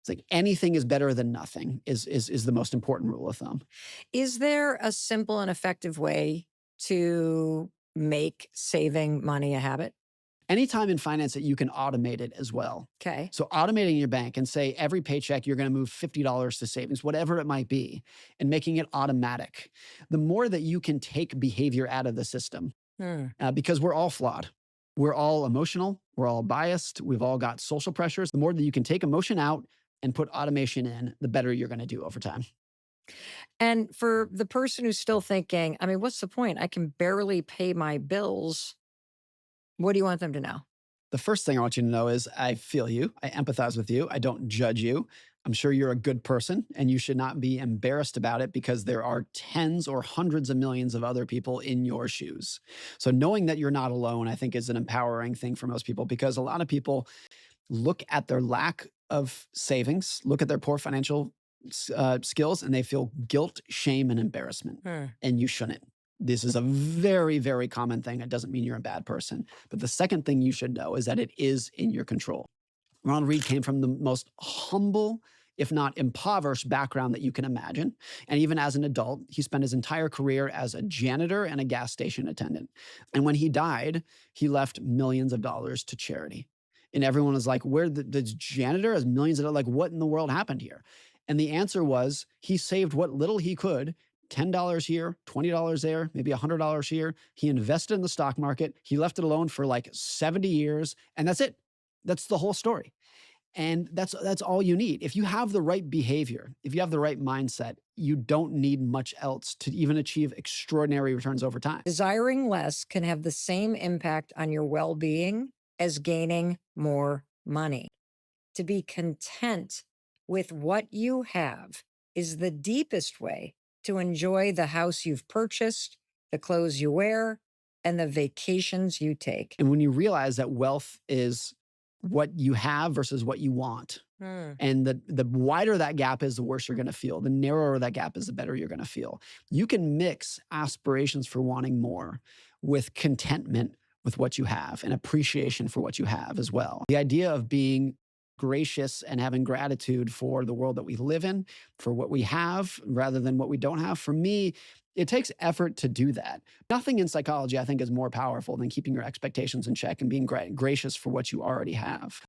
It's like anything is better than nothing is the most important rule of thumb. Is there a simple and effective way to make saving money a habit? Anytime in finance that you can automate it as well. Okay. So automating your bank and say every paycheck you're going to move $50 to savings, whatever it might be, and making it automatic. The more that you can take behavior out of the system, Hmm. because we're all flawed. We're all emotional. We're all biased. We've all got social pressures. The more that you can take emotion out and put automation in, the better you're going to do over time. And for the person who's still thinking, I mean, what's the point? I can barely pay my bills. What do you want them to know? The first thing I want you to know is I feel you. I empathize with you. I don't judge you. I'm sure you're a good person and you should not be embarrassed about it because there are tens or hundreds of millions of other people in your shoes. So knowing that you're not alone, I think is an empowering thing for most people because a lot of people look at their lack of savings, look at their poor financial skills, and they feel guilt, shame, and embarrassment. Hmm. And you shouldn't. This is a very, very common thing. It doesn't mean you're a bad person. But the second thing you should know is that it is in your control. Ronald Reed came from the most humble, if not impoverished background that you can imagine. And even as an adult, he spent his entire career as a janitor and a gas station attendant. And when he died, he left millions of dollars to charity. And everyone was like, where the janitor has millions of dollars? Like, what in the world happened here? And the answer was he saved what little he could. $10 here, $20 there, maybe $100 here. He invested in the stock market. He left it alone for like 70 years. And that's it. That's the whole story. And that's all you need. If you have the right behavior, if you have the right mindset, you don't need much else to even achieve extraordinary returns over time. Desiring less can have the same impact on your well being as gaining more money. To be content with what you have is the deepest way to enjoy the house you've purchased, the clothes you wear, and the vacations you take. And when you realize that wealth is what you have versus what you want, Hmm. and the wider that gap is, the worse you're going to feel. The narrower that gap is, the better you're going to feel. You can mix aspirations for wanting more with contentment with what you have and appreciation for what you have as well. The idea of being gracious and having gratitude for the world that we live in, for what we have rather than what we don't have, for me, it takes effort to do that. Nothing in psychology, I think, is more powerful than keeping your expectations in check and being gracious for what you already have.